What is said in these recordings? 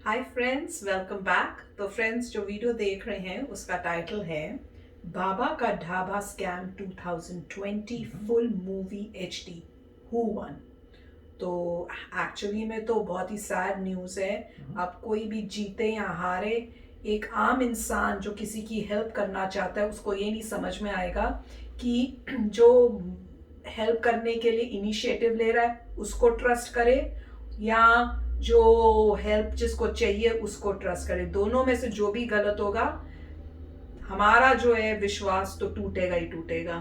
Hi friends, welcome back. तो friends, जो video देख रहे हैं उसका टाइटल है बाबा ka Dhaba scam 2020 full movie HD who one. तो एक्चुअली में तो बहुत ही सैड न्यूज़ है। अब कोई भी जीते या हारे, एक आम इंसान जो किसी की हेल्प करना चाहता है उसको ये नहीं समझ में आएगा कि जो हेल्प करने के लिए इनिशिएटिव ले रहा है उसको ट्रस्ट करे या जो हेल्प जिसको चाहिए उसको ट्रस्ट करे। दोनों में से जो भी गलत होगा, हमारा जो है विश्वास तो टूटेगा ही टूटेगा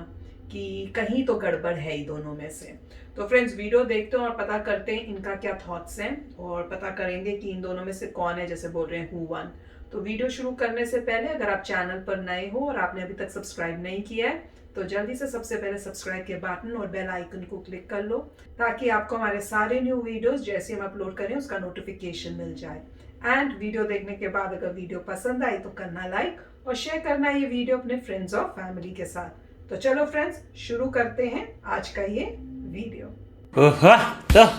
कि कहीं तो गड़बड़ है ही दोनों में से। तो फ्रेंड्स, वीडियो देखते हैं और पता करते हैं इनका क्या थॉट्स हैं और पता करेंगे कि इन दोनों में से कौन है जैसे बोल रहे हैं हु वन। तो वीडियो शुरू करने से पहले अगर आप चैनल पर नए हो और आपने अभी तक सब्सक्राइब नहीं किया है तो जल्दी से सबसे पहले सब्सक्राइब के बटन और बेल आइकन को क्लिक कर लो ताकि आपको हमारे सारे न्यू वीडियोस जैसे हम अपलोड करें उसका नोटिफिकेशन मिल जाए। एंड वीडियो देखने के बाद अगर वीडियो पसंद आई तो करना लाइक और शेयर करना ये वीडियो अपने फ्रेंड्स और फैमिली के साथ। तो चलो फ्रेंड्स, शुरू करते हैं आज का ये वीडियो। तो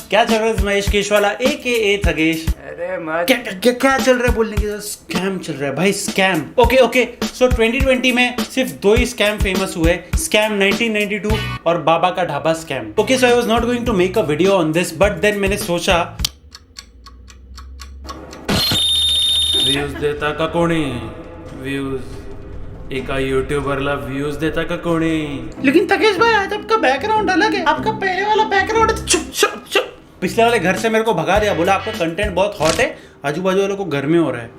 क्या चल रहा है महेश केशवाला AKA थगेश? अरे मत क्या चल रहा है बोलने के? स्कैम चल रहा है भाई, स्कैम। ओके सो 2020 में सिर्फ दो ही स्कैम फेमस हुए, स्कैम 1992 और Baba ka Dhaba scam. Okay so I was not going to make a video on this, but then मैंने सोचा व्ह्यूज देता का कोणी, व्ह्यूज एका यूट्यूबरला व्ह्यूज देता का कोणी। लेकिन तकेश भाई, आज आपका बैकग्राउंड अलग है, आपका पहले वाला बैकग्राउंड चुप। पिछले वाले घर से मेरे को भगा दिया, बोला आपका कंटेंट बहुत हॉट है, आजू बाजू वालों को घर में हो रहा है।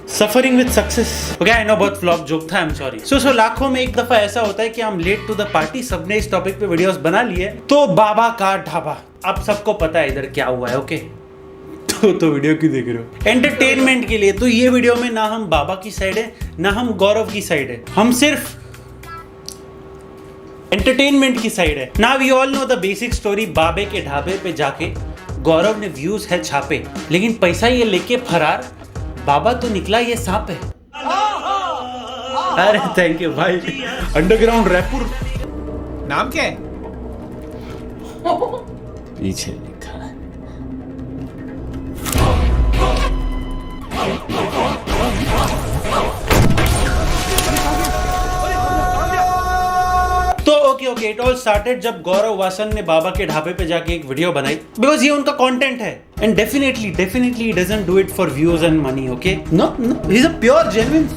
Suffering with success. Okay I know, बहुत फ्लॉप जोक था, आई एम सॉरी। सो लाखों में एक दफा ऐसा होता है कि हम लेट टू द पार्टी, सबने इस टॉपिक पे वीडियोस बना लिए। तो बाबा का ढाबा, अब सबको पता है इधर क्या हुआ है। ओके तो वीडियो क्यों देख रहे हो? एंटरटेनमेंट के लिए। तो ये वीडियो में ना हम बाबा की साइड है ना हम गौरव की साइड है, हम सिर्फ एंटरटेनमेंट की साइड है। ना we all know the basic story. बाबे के ढाबे पे जाके गौरव ने व्यूज है छापे, लेकिन पैसा ये लेके फरार, बाबा तो निकला ये सांप है। अरे थैंक यू भाई। अंडरग्राउंड रैपुर। नाम क्या है? पीछे लिखा है। तो ओके इट ऑल स्टार्टेड जब गौरव वासन ने बाबा के ढाबे पे जाके एक वीडियो बनाई, बिकॉज ये उनका कंटेंट है and definitely doesn't do it for views and money. Okay no he is a pure genuine.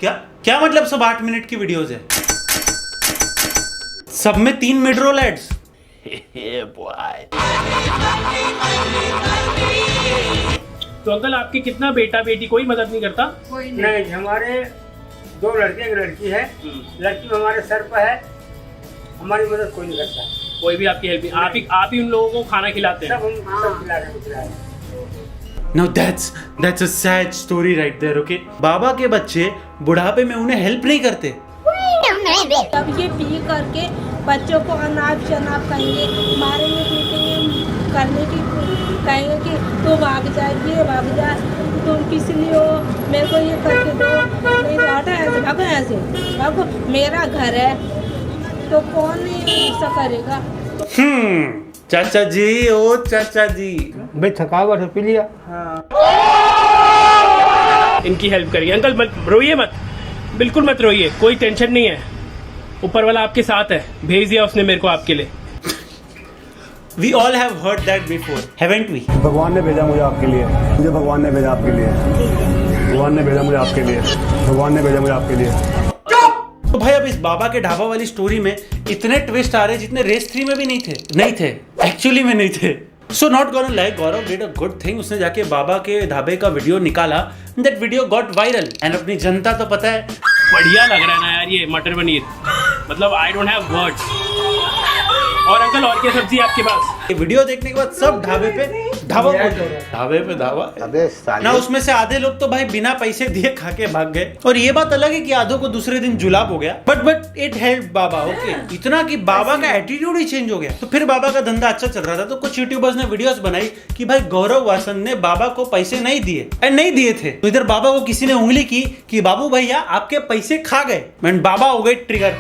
क्या मतलब सब 8 मिनट की वीडियोस है, सब में 3 मिड रोल एड्स। तो अंकल, आपके कितना बेटा बेटी कोई मदद नहीं करता? नहीं, हमारे 2 लड़के एक लड़की है। लड़की हमारे सर पर है, हमारी मदद कोई नहीं करता। कोई भी आपकी हेल्प नहीं, आप ही उन लोगों को खाना खिलाते हैं? सब हम सब खिला रहे हैं। Now that's a sad story right there, okay? बाबा के बच्चे बुढ़ापे में उन्हें हेल्प नहीं करते। अब ये पी करके बच्चों को अनाप शनाप कहेंगे, मारेंगे पीटेंगे, करने की कहेंगे कि तू भाग जा, ये भाग जा, तुम किस लिए हो, मेरे को ये करके दो, नहीं तो हटा ऐसे भागो, ऐसे भागो, मेरा घर है तो कौन नहीं ऐसा करेगा। चाचा जी, ओ चाचा जी, भाई थकावट है, पी लिया। इनकी हेल्प करिए। अंकल मत रोइए, मत, बिल्कुल मत रोइए, कोई टेंशन नहीं है, ऊपर वाला आपके साथ है, भेज दिया उसने मेरे को आपके लिए। We all have heard that before, haven't we? भगवान ने भेजा मुझे आपके लिए, मुझे भगवान ने भेजा आपके लिए, भगवान ने भेजा मुझे आपके लिए, भगवान ने भेजा मुझे आपके लिए। तो भाई अब इस बाबा के ढाबा वाली स्टोरी में इतने ट्विस्ट आ रहे जितने रेस 3 में भी नहीं थे, एक्चुअली में नहीं थे। So not gonna like, Gaurav did a good thing, उसने जाके बाबा के ढाबे का वीडियो निकाला, that video got viral and अपनी जनता तो पता है बढ़िया लग रहा है ना यार ये मटर पनीर, मतलब आई डोंट हैव वर्ड्स। और अंकल, और क्या सब्जी है आपके पास? ये वीडियो देखने के बाद सब ढाबे पे धावा ना, उसमें से आधे लोग तो भाई बिना पैसे दिए खा के भाग गए। और ये बात अलग है कि आधों को दूसरे दिन जुलाब हो गया, but it help Baba. Okay इतना कि बाबा का एटीट्यूड ही चेंज हो गया। तो फिर बाबा का धंधा अच्छा चल रहा था, तो कुछ यूट्यूबर्स ने वीडियोस बनाई कि भाई गौरव वासन ने बाबा को पैसे नहीं दिए, एंड नहीं दिए थे तो इधर बाबा को किसी ने उंगली की कि बाबू भैया आपके पैसे खा गए, एंड बाबा हो गए ट्रिगर।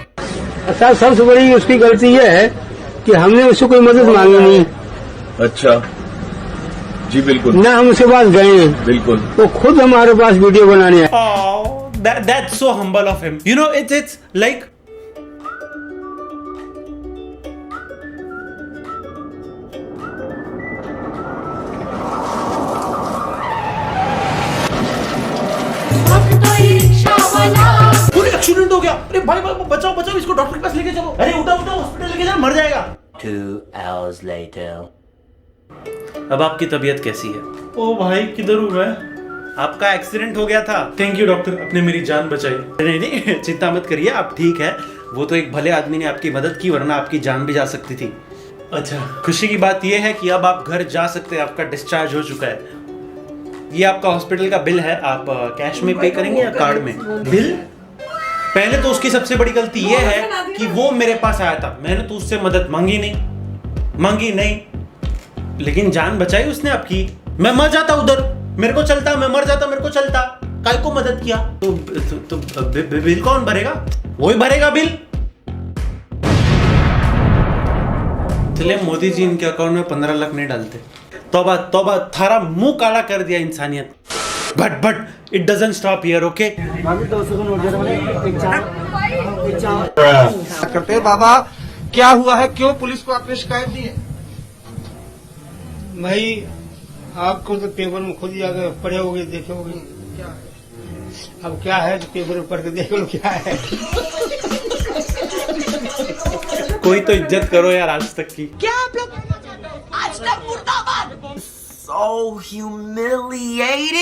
सबसे बड़ी उसकी गलती ये है कि हमने उससे कोई मदद मांगी नहीं। अच्छा, जी बिल्कुल, ना हम उसके पास गए हैं, बिल्कुल। वो खुद हमारे पास वीडियो बनाने आए। Oh, that's so humble of him. You know, it's like पूरे एक्सीडेंट हो गया। अरे भाई बचाओ बचाओ इसको, डॉक्टर के पास लेके चलो। अरे उठा उठा, हॉस्पिटल लेके जा, मर जाएगा। 2 hours later. अब आपकी तबीयत कैसी है? ओ भाई किधर हुआ है? आपका एक्सीडेंट हो गया था। थैंक यू डॉक्टर, आपने मेरी जान बचाई। नहीं नहीं चिंता मत करिए, आप ठीक है। वो तो एक भले आदमी ने आपकी मदद की, वरना आपकी जान भी जा सकती थी। अच्छा, खुशी की बात यह है कि अब आप घर जा सकते हैं, आपका डिस्चार्ज हो चुका है। ये आपका हॉस्पिटल का बिल है, आप कैश में पे करेंगे या कार्ड में? बिल? पहले तो उसकी सबसे बड़ी गलती ये है कि वो मेरे पास आया था, मैंने तो उससे मदद मांगी नहीं, लेकिन जान बचाई उसने आपकी। मैं मर जाता उधर, मेरे को चलता, मैं मर जाता, मेरे को चलता, काय को मदद किया? तो बिल कौन भरेगा? वही भरेगा बिल। चलिए मोदी जी इनके अकाउंट में 15 लाख नहीं डालते। तौबा तौबा, थारा मुंह काला कर दिया इंसानियत। But it doesn't stop here, okay? करते बाबा, क्या हुआ है? क्यों पुलिस को आपने शिकायत दी है? भाई आपको तो पेपर में खुद जाकर पढ़े होगे, देखे होगे। अब क्या है तो पेपर में पढ़ के देख लो क्या है। कोई तो इज्जत करो यार आज तक की। क्या आप लोग आज तक मुर्दाबाद? So humiliating!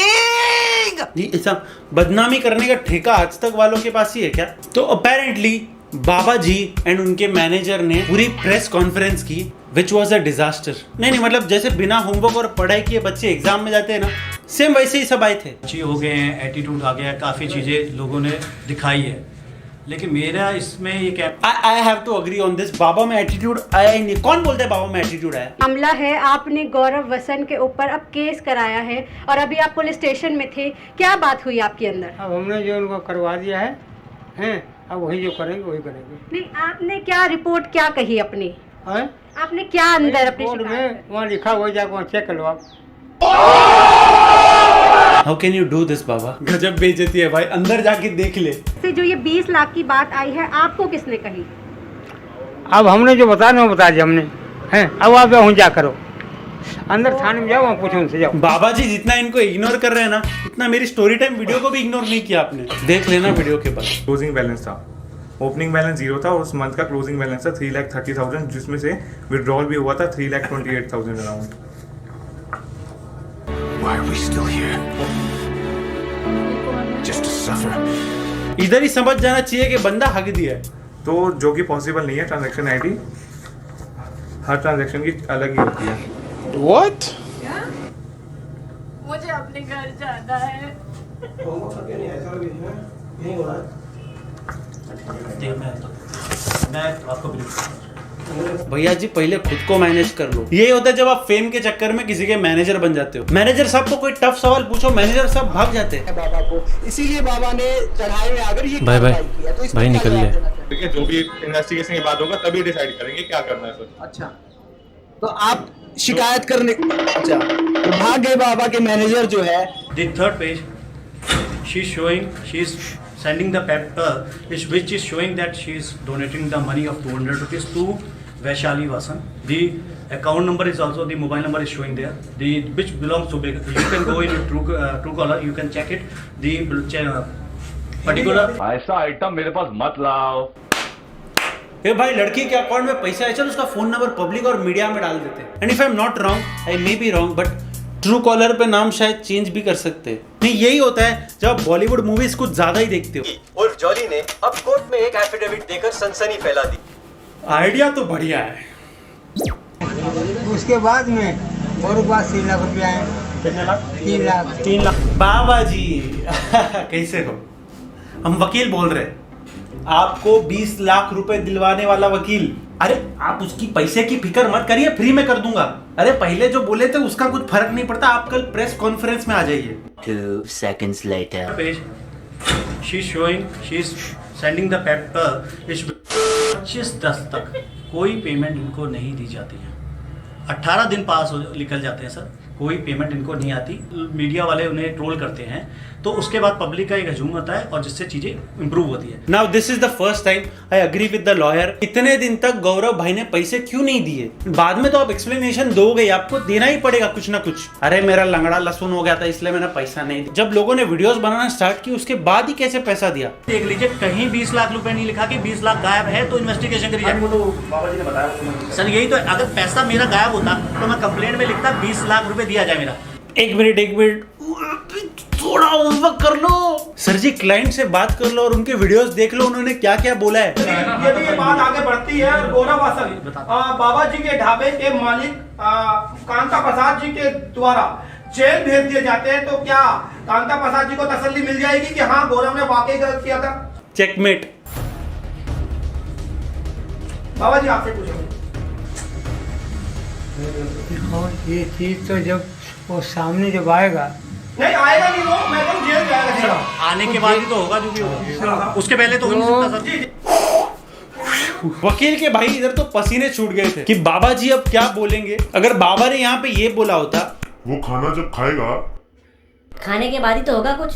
जी ऐसा बदनामी करने का ठेका आज तक वालों के पास ही है क्या? तो अपेरेंटली बाबा जी एंड उनके मैनेजर ने पूरी प्रेस कॉन्फ्रेंस की, विच वॉज अ डिजास्टर। नहीं मतलब जैसे बिना होमवर्क और पढ़ाई किए बच्चे एग्जाम में जाते हैं ना, सेम वैसे ही सब आए थे। अच्छी हो गए हैं, एटीट्यूड आ गया है, काफ़ी चीज़ें लोगों ने दिखाई है, लेकिन मेरा इसमें ये क्या, I have to agree on this. बाबा में एटीट्यूड आया ही नहीं। कौन बोलते हैं बाबा में एटीट्यूड आया? मामला है, आपने गौरव वसन के ऊपर अब केस कराया है और अभी आप पुलिस स्टेशन में थे, क्या बात हुई आपके अंदर? अब हमने जो उनको करवा दिया है अब वही जो करेंगे वही करेंगे। नहीं, आपने क्या रिपोर्ट क्या कही अपनी? है? आपने क्या अंदर अपनी रिपोर्ट शिकायत में वहाँ लिखा हुआ, जाकर वहाँ चेक कर लो आप। How can you do this बाबा? गजब बेइज्जती है भाई, अंदर जाके देख ले। से जो ये 20 लाख की बात आई है, आपको किसने कही? अब हमने जो बताया वो बता दिया हमने। हैं अब आप वहाँ जा करो, अंदर थाने में जाओ, वहाँ पूछो उनसे जाओ। बाबा जी जितना इनको इग्नोर कर रहे हैं ना, उतना मेरी स्टोरी टाइम वीडियो को भी इग्नोर नहीं किया आपने। देख लेना वीडियो के बाद। क्लोजिंग बैलेंस था, ओपनिंग बैलेंस 0 था और उस मंथ का क्लोजिंग बैलेंस था 3,30,000, जिसमें से विड्रॉल भी हुआ था 3,28,000 around. Why are we still here? Just to suffer. इधर ही समझ जाना चाहिए कि बंदा हक दिया है, तो जो कि पॉसिबल नहीं है। ट्रांजैक्शन आईडी हर ट्रांजैक्शन की अलग ही होती है। What? मुझे अपने घर जाना है। मैं आपको भैया जी पहले खुद को मैनेज कर लो। ये होता है जब आप फेम के चक्कर में किसी के मैनेजर बन जाते हो। मैनेजर साहब को कोई टफ सवाल पूछो, मैनेजर साहब भाग जाते हैं। बाबा को इसीलिए बाबा ने चढ़ाई में आकर ये बाय बाय किया, तो इस भाई निकल ले। ठीक है, जो भी इन्वेस्टिगेशन के बाद होगा तभी डिसाइड करेंगे क्या करना है सर। अच्छा, तो आप शिकायत करने, अच्छा तो भाग गए बाबा के मैनेजर जो है। The third page, she is sending the paper, which is showing that she is donating the money of 200 rupees to Vaishali Vasan. The account number is also, the mobile number is showing there, which belongs to, you can go in Truecaller, you can check it, the particular ऐसा item मेरे पास मत लाओ। ए भाई लड़की के account में पैसा है, चल उसका फोन नंबर पब्लिक और मीडिया में डाल देते हैं। And if I am not wrong, I may be wrong, but true collar पे नाम शायद चेंज भी कर सकते हैं। नहीं यही होता है जब आप बॉलीवुड मूवीज कुछ ज्यादा ही देखते हो। उर्फ जॉली ने अब कोर्ट में एक एफिडेविट देकर सनसनी फैला दी। आइडिया तो बढ़िया है। उसके बाद में और पास 3 लाख रुपया है। कितने लाख? 3 लाख। बाबा जी कैसे हो? हम वकील बोल रहे हैं, आपको 20 लाख रुपए दिलवाने वाला वकील। अरे आप उसकी पैसे की फिक्र मत करिए, फ्री में कर दूंगा। अरे पहले जो बोले थे उसका कुछ फर्क नहीं पड़ता, आप कल प्रेस कॉन्फ्रेंस में आ जाइए। 2 seconds later. page, she is sending the paper, 25/10 तक कोई पेमेंट इनको नहीं दी जाती है। 18 दिन पास निकल जाते हैं सर, कोई पेमेंट इनको नहीं आती, मीडिया वाले उन्हें ट्रोल करते हैं, तो उसके बाद पब्लिक का एक हजूम होता है और जिससे चीजें इंप्रूव होती है। Now this is the first time I agree with the lawyer. इतने दिन तक गौरव भाई ने पैसे क्यों नहीं दिए? बाद में तो आप एक्सप्लेनेशन दोगे, आपको देना ही पड़ेगा कुछ ना कुछ। अरे मेरा लंगड़ा लहसुन हो गया था इसलिए मैंने पैसा नहीं दिया। जब लोगों ने वीडियोस बनाना स्टार्ट की उसके बाद ही कैसे पैसा दिया? देख लीजिए, कहीं 20 लाख रुपए नहीं लिखा कि 20 लाख गायब है तो इन्वेस्टिगेशन करी जाए। तो बाबा जी ने बताया सर यही तो, अगर पैसा मेरा गायब होता तो मैं कंप्लेंट में लिखता 20 लाख रुपए दिया जाए मेरा। एक मिनट थोड़ा होमवर्क कर लो सर जी, क्लाइंट से बात कर लो और उनके वीडियोस देख लो उन्होंने क्या क्या बोला है। यदि ये बात आगे बढ़ती है और गौरव वासन बाबा जी के ढाबे के मालिक कांता प्रसाद जी के द्वारा जेल भेज दिए जाते हैं, तो क्या कांता प्रसाद जी को तसल्ली मिल जाएगी कि हाँ गौरव ने वाकई गलत किया था? चेकमेट। बाबा जी आपसे पूछेंगे। ये चीज तो जब वो सामने जब आएगा, नहीं आएगा नहीं, वो मैं तो जेल जाएगा, आने के बाद ही तो होगा जो भी होगा, उसके पहले तो हो नहीं सकता सर। वकील के भाई इधर तो पसीने छूट गए थे कि बाबा जी अब क्या बोलेंगे। अगर बाबा ने यहाँ पे ये बोला होता, वो खाना जब खाएगा खाने के बाद ही तो होगा कुछ,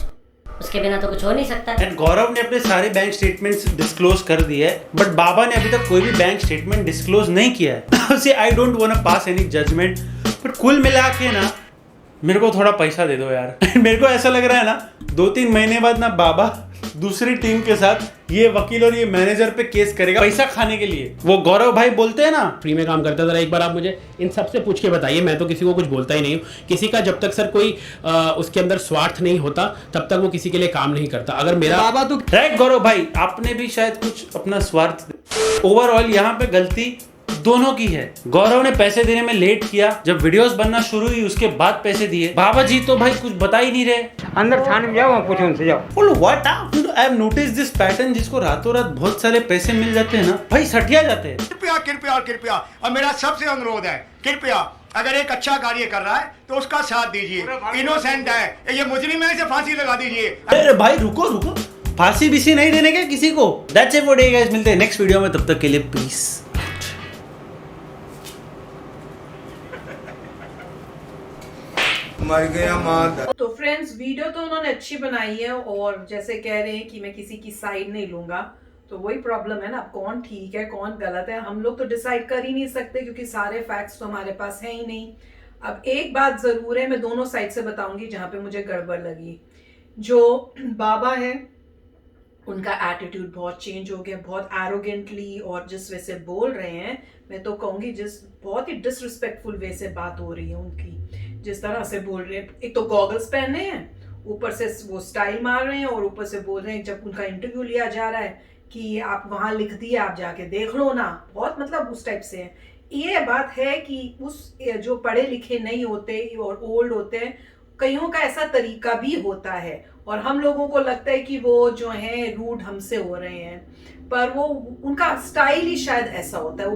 उसके बिना तो कुछ हो नहीं सकता। एंड गौरव ने अपने सारे बैंक स्टेटमेंट्स डिस्क्लोज कर दिए है, बट बाबा ने अभी तक कोई भी बैंक स्टेटमेंट डिस्क्लोज नहीं किया है। See, I don't want to pass any judgment, but कुल मिला के ना मेरे को थोड़ा पैसा दे दो यार। मेरे को ऐसा लग रहा है ना 2-3 महीने बाद ना बाबा दूसरी टीम के साथ ये वकील और ये मैनेजर पे केस करेगा पैसा खाने के लिए। वो गौरव भाई बोलते हैं ना फ्री में काम करता था। एक बार आप मुझे इन सब से पूछ के बताइए, मैं तो किसी को कुछ बोलता ही नहीं हूँ। किसी का जब तक सर कोई उसके अंदर स्वार्थ नहीं होता तब तक वो किसी के लिए काम नहीं करता। अगर मेरा बाबा तो राइट गौरव भाई, आपने भी शायद कुछ अपना स्वार्थ। ओवरऑल यहाँ पे गलती दोनों की है। गौरव ने पैसे देने में लेट किया, जब वीडियोस बनना शुरू हुई उसके बाद पैसे दिए। बाबा जी तो भाई कुछ बता ही नहीं रहे। अंदर थाने में जाओ, वहाँ पूछो उनसे, जाओ। What I have notice this pattern, जिसको रातों रात बहुत सारे पैसे मिल जाते हैं ना भाई सटिया जाते हैं। कृपया कृपया कृपया, और मेरा सबसे अनुरोध है, कृपया अगर एक अच्छा कार्य कर रहा है तो उसका साथ दीजिए। इनोसेंट है, ये मुजरिम है, इसे फांसी लगा दीजिए। अरे भाई रुको रुको, फांसी बीसी नहीं देने के किसी को। That's it for today guys, मिलते हैं नेक्स्ट वीडियो में, तब तक के लिए पीस। मर गया तो फ्रेंड्स, वीडियो तो उन्होंने अच्छी बनाई है और जैसे कह रहे हैं कि मैं किसी की साइड नहीं लूंगा, तो वही प्रॉब्लम है ना, कौन ठीक है कौन गलत है हम लोग तो डिसाइड कर ही नहीं सकते क्योंकि सारे फैक्ट्स तो हमारे पास हैं ही नहीं। अब एक बात जरूर है, मैं दोनों साइड से बताऊंगी जहां पे मुझे गड़बड़ लगी। जो बाबा है उनका एटीट्यूड बहुत चेंज हो गया, बहुत एरोगेंटली, और जिस वे से बोल रहे हैं मैं तो कहूंगी जिस बहुत ही डिसरिस्पेक्टफुल वे से बात हो रही है उनकी, जिस तरह से बोल रहे हैं। एक तो गॉगल्स पहने हैं, ऊपर से वो स्टाइल मार रहे हैं और ऊपर से बोल रहे हैं जब उनका इंटरव्यू लिया जा रहा है कि आप वहां लिख दिए आप जाके देख लो ना, बहुत मतलब उस टाइप से है। ये बात है कि उस जो पढ़े लिखे नहीं होते और ओल्ड होते हैं, कईयों का ऐसा तरीका भी होता है और हम लोगों को लगता है कि वो जो है रूड हमसे हो रहे हैं, पर वो उनका स्टाइल ही शायद ऐसा होता है, वो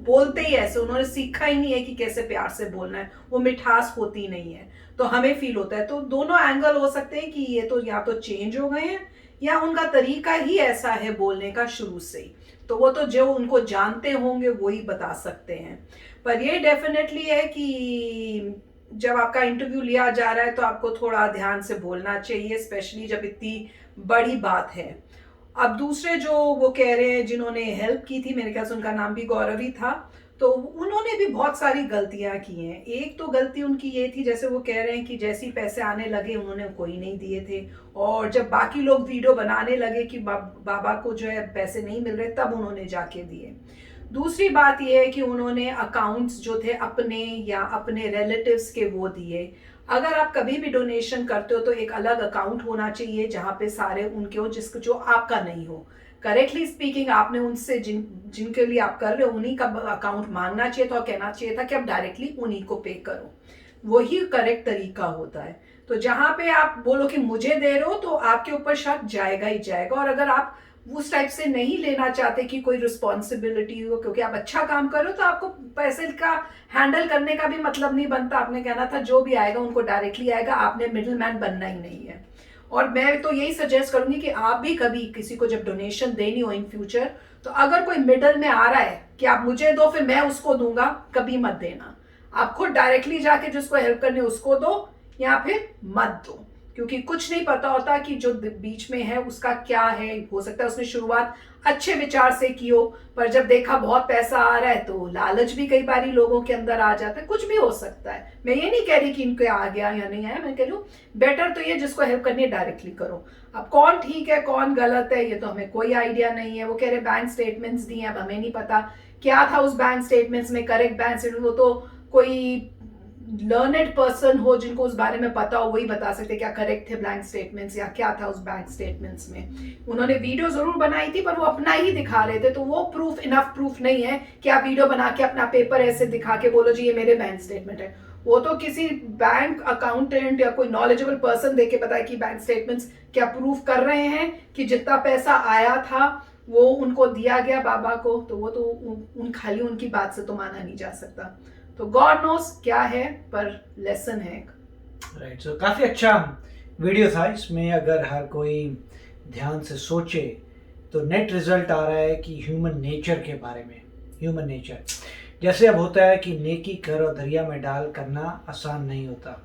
बोलते ही ऐसे, उन्होंने सीखा ही नहीं है कि कैसे प्यार से बोलना है, वो मिठास होती नहीं है, तो हमें फील होता है। तो दोनों एंगल हो सकते हैं कि ये तो या तो चेंज हो गए हैं या उनका तरीका ही ऐसा है बोलने का शुरू से ही, तो वो तो जो उनको जानते होंगे वो ही बता सकते हैं। पर ये डेफिनेटली है कि जब आपका इंटरव्यू लिया जा रहा है तो आपको थोड़ा ध्यान से बोलना चाहिए, स्पेशली जब इतनी बड़ी बात है। अब दूसरे जो वो कह रहे हैं जिन्होंने हेल्प की थी, मेरे ख्याल से उनका नाम भी गौरव ही था, तो उन्होंने भी बहुत सारी गलतियां की हैं। एक तो गलती उनकी ये थी, जैसे वो कह रहे हैं कि जैसे ही पैसे आने लगे उन्होंने कोई नहीं दिए थे, और जब बाकी लोग वीडियो बनाने लगे कि बाबा को जो है पैसे नहीं मिल रहे तब उन्होंने जाके दिए। दूसरी बात यह है कि उन्होंने अकाउंट्स जो थे अपने या अपने रिलेटिव्स के वो दिए। अगर आप कभी भी डोनेशन करते हो तो एक अलग अकाउंट होना चाहिए जहां पे सारे उनके हो जिसको जो आपका नहीं हो। करेक्टली स्पीकिंग आपने उनसे जिनके लिए आप कर रहे हो उन्हीं का अकाउंट मांगना चाहिए था और कहना चाहिए था कि आप डायरेक्टली उन्हीं को पे करो, वही करेक्ट तरीका होता है। तो जहां पे आप बोलो कि मुझे दे रहे हो तो आपके ऊपर शक जाएगा ही जाएगा, और अगर आप उस टाइप से नहीं लेना चाहते कि कोई रिस्पॉन्सिबिलिटी हो क्योंकि आप अच्छा काम कर रहे हो, तो आपको पैसे का हैंडल करने का भी मतलब नहीं बनता। आपने कहना था जो भी आएगा उनको डायरेक्टली आएगा, आपने मिडिल मैन बनना ही नहीं है। और मैं तो यही सजेस्ट करूंगी कि आप भी कभी किसी को जब डोनेशन देनी हो इन फ्यूचर, तो अगर कोई मिडल में आ रहा है कि आप मुझे दो फिर मैं उसको दूंगा, कभी मत देना। आप खुद डायरेक्टली जाके जिसको हेल्प करने उसको दो या फिर मत दो, क्योंकि कुछ नहीं पता होता कि जो बीच में है उसका क्या है। हो सकता है उसने शुरुआत अच्छे विचार से की हो, पर जब देखा बहुत पैसा आ रहा है तो लालच भी कई बारी लोगों के अंदर आ जाता है। कुछ भी हो सकता है। मैं ये नहीं कह रही कि इनको आ गया या नहीं आया, मैं कह रही हूँ बेटर तो ये जिसको हेल्प करनी है डायरेक्टली करो। अब कौन ठीक है कौन गलत है ये तो हमें कोई आइडिया नहीं है। वो कह रहे बैंक स्टेटमेंट्स दिए, अब हमें नहीं पता क्या था उस बैंक स्टेटमेंट्स में, करेक्ट बैंक स्टेटमेंट, वो तो कोई लर्नेड पर्सन हो जिनको उस बारे में पता हो वही बता सकते क्या करेक्ट थे बैंक स्टेटमेंट्स या क्या था उस बैंक स्टेटमेंट्स में। उन्होंने वीडियो जरूर बनाई थी पर वो अपना ही दिखा रहे थे, तो वो प्रूफ इनफ प्रूफ नहीं है कि आप वीडियो बना के अपना पेपर ऐसे दिखा के बोलो जी ये मेरे बैंक स्टेटमेंट है। वो तो किसी बैंक अकाउंटेंट या कोई नॉलेजेबल पर्सन देके पता है कि बैंक स्टेटमेंट्स क्या प्रूफ कर रहे हैं कि जितना पैसा आया था वो उनको दिया गया बाबा को, तो वो तो खाली उनकी बात से तो माना नहीं जा सकता। तो गॉड नोस क्या है, पर लेसन है। राइट, सो काफ़ी अच्छा वीडियो था। इसमें अगर हर कोई ध्यान से सोचे तो नेट रिजल्ट आ रहा है कि ह्यूमन नेचर के बारे में। ह्यूमन नेचर जैसे अब होता है कि नेकी कर और दरिया में डाल करना आसान नहीं होता।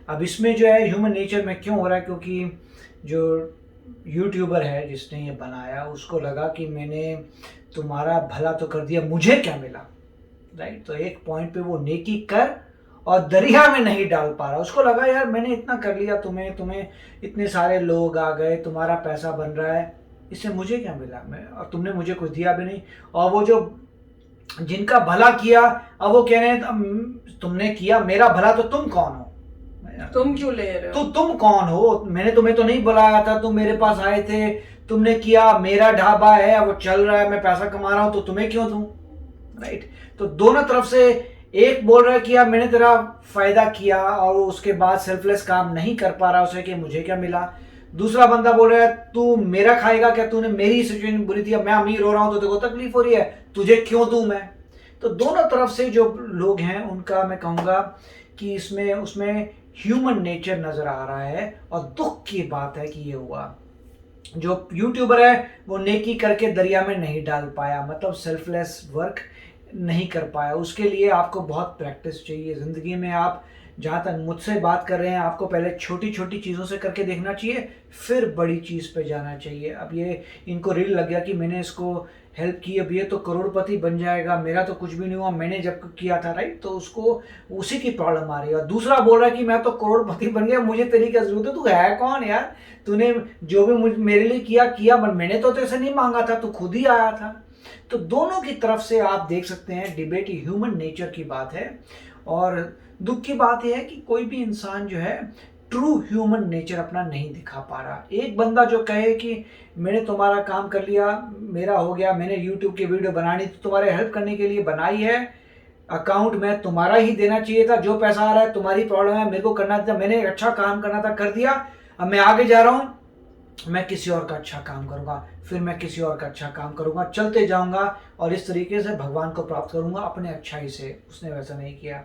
अब इसमें जो है ह्यूमन नेचर में क्यों हो रहा है, क्योंकि जो यूट्यूबर है जिसने ये बनाया उसको लगा कि मैंने तुम्हारा भला तो कर दिया, मुझे क्या मिला। राइट, तो एक पॉइंट पे वो नेकी कर और दरिया में नहीं डाल पा रहा। उसको लगा यार मैंने इतना कर लिया, तुम्हें इतने सारे लोग आ गए, तुम्हारा पैसा बन रहा है, इससे मुझे क्या मिला, और तुमने मुझे कुछ दिया भी नहीं। और वो जो जिनका भला किया अब वो कह रहे हैं तुमने किया मेरा भला, तो तुम कौन हो, तुम क्यों ले रहे हो, तो तुम कौन हो, मैंने तुम्हें तो नहीं बुलाया था, तुम मेरे पास आए थे, तुमने किया, मेरा ढाबा है वो चल रहा है, मैं पैसा कमा रहा हूं, तो तुम्हें क्यों दूं। राइट, तो दोनों तरफ से एक बोल रहा है कि यार मैंने तेरा फायदा किया और उसके बाद सेल्फलेस काम नहीं कर पा रहा उसे कि मुझे क्या मिला। दूसरा बंदा बोल रहा है तू मेरा खाएगा क्या, तूने मेरी सिचुएशन बुरी थी, मैं अमीर हो रहा हूं तो तेरे को तकलीफ हो रही है, तुझे क्यों दूं मैं। तो दोनों तरफ से जो लोग हैं उनका मैं कहूँगा कि इसमें उसमें ह्यूमन नेचर नजर आ रहा है। और दुख की बात है कि ये हुआ। जो यूट्यूबर है वो नेकी करके दरिया में नहीं डाल पाया, मतलब सेल्फलेस वर्क नहीं कर पाया। उसके लिए आपको बहुत प्रैक्टिस चाहिए ज़िंदगी में। आप जहाँ तक मुझसे बात कर रहे हैं आपको पहले छोटी छोटी चीज़ों से करके देखना चाहिए, फिर बड़ी चीज़ पे जाना चाहिए। अब ये इनको रील लग गया कि मैंने इसको हेल्प की, अब ये तो करोड़पति बन जाएगा, मेरा तो कुछ भी नहीं हुआ, मैंने जब किया था। राइट, तो उसको उसी की प्रॉब्लम आ रही है। और दूसरा बोल रहा है कि मैं तो करोड़पति बन गया, मुझे तेरी क्या जरूरत है, तू है कौन यार, तूने जो भी मेरे लिए किया पर मैंने तो तेरे से नहीं मांगा था, तू खुद ही आया था। तो दोनों की तरफ से आप देख सकते हैं डिबेट ह्यूमन नेचर की बात है। और दुख की बात यह है कि कोई भी इंसान जो है ट्रू ह्यूमन नेचर अपना नहीं दिखा पा रहा। एक बंदा जो कहे कि मैंने तुम्हारा काम कर लिया, मेरा हो गया, मैंने यूट्यूब की वीडियो बनानी तो तुम्हारे हेल्प करने के लिए बनाई है, अकाउंट में तुम्हारा ही देना चाहिए था, जो पैसा आ रहा है तुम्हारी प्रॉब्लम है, मेरे को करना था, मैंने अच्छा काम करना था कर दिया, अब मैं आगे जा रहा हूँ, मैं किसी और का अच्छा काम करूँगा, फिर मैं किसी और का अच्छा काम करूँगा, चलते जाऊँगा और इस तरीके से भगवान को प्राप्त करूँगा अपने अच्छाई से। उसने वैसा नहीं किया।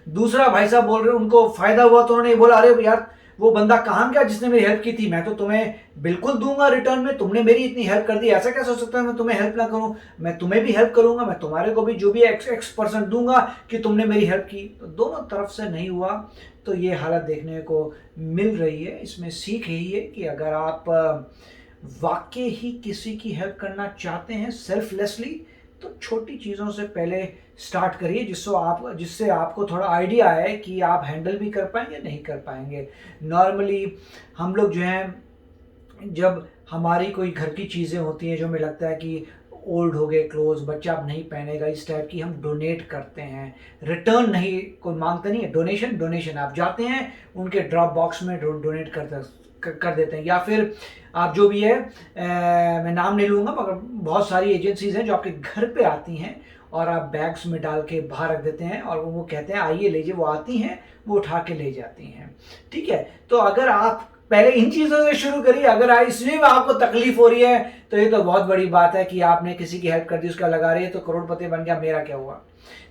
दूसरा भाई साहब बोल रहे उनको फ़ायदा हुआ तो उन्होंने बोला अरे यार वो बंदा कहाँ गया जिसने मेरी हेल्प की थी, मैं तो तुम्हें बिल्कुल दूंगा रिटर्न में, तुमने मेरी इतनी हेल्प कर दी, ऐसा कैसे हो सकता है मैं तुम्हें हेल्प ना करूँ, मैं तुम्हें भी हेल्प करूँगा, मैं तुम्हारे को भी जो भी x% दूंगा कि तुमने मेरी हेल्प की। तो दोनों तरफ से नहीं हुआ तो ये हालत देखने को मिल रही है। इसमें सीख यही है कि अगर आप वाकई ही किसी की हेल्प करना चाहते हैं सेल्फलेसली तो छोटी चीज़ों से पहले स्टार्ट करिए जिससे आपको थोड़ा आइडिया है कि आप हैंडल भी कर पाएंगे नहीं कर पाएंगे। नॉर्मली हम लोग जो हैं जब हमारी कोई घर की चीज़ें होती हैं जो हमें लगता है कि ओल्ड हो गए क्लोथ, बच्चा अब नहीं पहनेगा, इस टाइप की हम डोनेट करते हैं, रिटर्न नहीं कोई मांगता नहीं है, डोनेशन आप जाते हैं उनके ड्रॉप बॉक्स में डोनेट कर देते हैं। या फिर आप जो भी है मैं नाम नहीं लूँगा मगर बहुत सारी एजेंसीज हैं जो आपके घर पे आती हैं और आप बैग्स में डाल के बाहर रख देते हैं और वो कहते हैं आइए लीजिए, वो आती हैं वो उठा के ले जाती हैं। ठीक है, तो अगर आप पहले इन चीज़ों से शुरू करिए। अगर इसमें आपको तकलीफ हो रही है तो ये तो बहुत बड़ी बात है कि आपने किसी की हेल्प कर दी, उसका लगा रही है तो करोड़पति बन गया, मेरा क्या हुआ।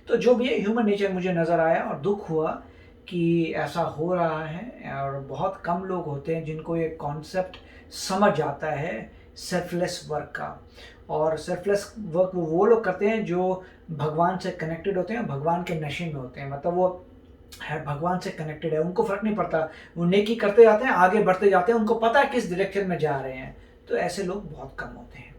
तो जो भी है ह्यूमन नेचर मुझे नज़र आया और दुख हुआ कि ऐसा हो रहा है और बहुत कम लोग होते हैं जिनको ये कॉन्सेप्ट समझ आता है सेल्फलेस वर्क का। और सेल्फलेस वर्क वो लोग करते हैं जो भगवान से कनेक्टेड होते हैं, भगवान के नशे में होते हैं, मतलब वो है भगवान से कनेक्टेड है, उनको फ़र्क नहीं पड़ता, वो नेकी करते जाते हैं, आगे बढ़ते जाते हैं, उनको पता है किस डायरेक्शन में जा रहे हैं। तो ऐसे लोग बहुत कम होते हैं।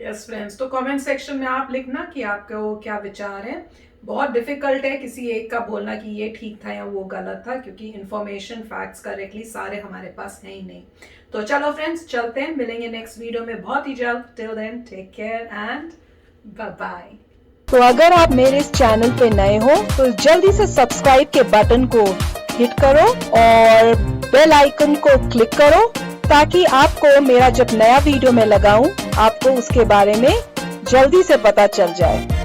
यस फ्रेंड्स, तो कमेंट सेक्शन में आप लिखना कि आपको क्या विचार है। बहुत डिफिकल्ट है किसी एक का बोलना कि ये ठीक था या वो गलत था, क्योंकि इंफॉर्मेशन फैक्ट्स करेक्टली सारे हमारे पास है ही नहीं। तो चलो फ्रेंड्स, चलते हैं, मिलेंगे नेक्स्ट वीडियो में बहुत ही जल्द। Till then take care and bye bye. तो अगर आप मेरे इस चैनल पे नए हो तो जल्दी से सब्सक्राइब के बटन को हिट करो और बेल आइकन को क्लिक करो, ताकि आपको मेरा जब नया वीडियो मैं लगाऊं आपको उसके बारे में जल्दी से पता चल जाए।